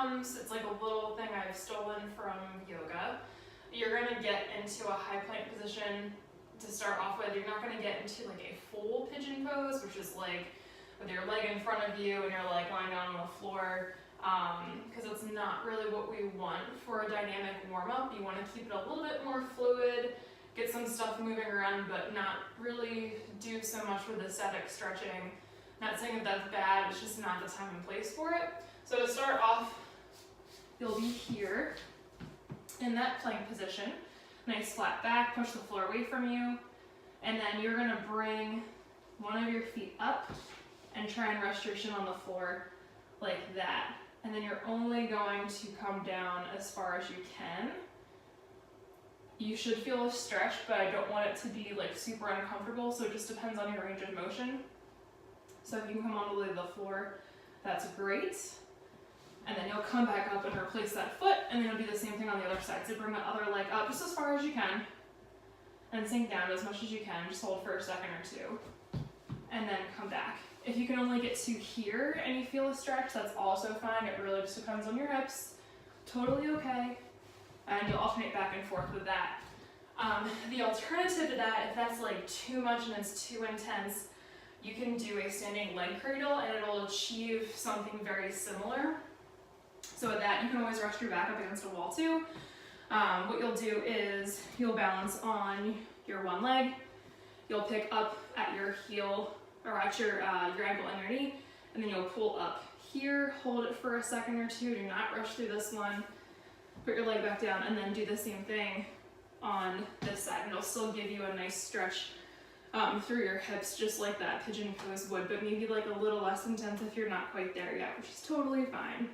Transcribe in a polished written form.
comes, it's like a little thing I've stolen from yoga. You're gonna get into a high plank position to start off with. You're not gonna get into like a full pigeon pose, which is like with your leg in front of you and you're like lying down on the floor, because it's not really what we want for a dynamic warm-up. You want to keep it a little bit more fluid, get some stuff moving around, but not really do so much with the static stretching. Not saying that that's bad, it's just not the time and place for it. So to start off, you'll be here in that plank position. Nice flat back, push the floor away from you, and then you're gonna bring one of your feet up and try and rest your shin on the floor like that. And then you're only going to come down as far as you can. You should feel a stretch, but I don't want it to be like super uncomfortable, so it just depends on your range of motion. So if you can come all the way to the floor, that's great. And then you'll come back up and replace that foot, and then you'll do the same thing on the other side. So bring the other leg up just as far as you can, and sink down as much as you can. Just hold for a second or two, and then come back. If you can only get to here and you feel a stretch, that's also fine. It really just depends on your hips. Totally okay. And you'll alternate back and forth with that. The alternative to that, if that's like too much and it's too intense, you can do a standing leg cradle and it'll achieve something very similar. So with that, you can always rest your back up against a wall too. What you'll do is you'll balance on your one leg. You'll pick up at your heel or at your ankle and your knee, and then you'll pull up here, hold it for a second or two. Do not rush through this one. Put your leg back down, and then do the same thing on this side, and it'll still give you a nice stretch through your hips, just like that pigeon pose would, but maybe like a little less intense if you're not quite there yet, which is totally fine.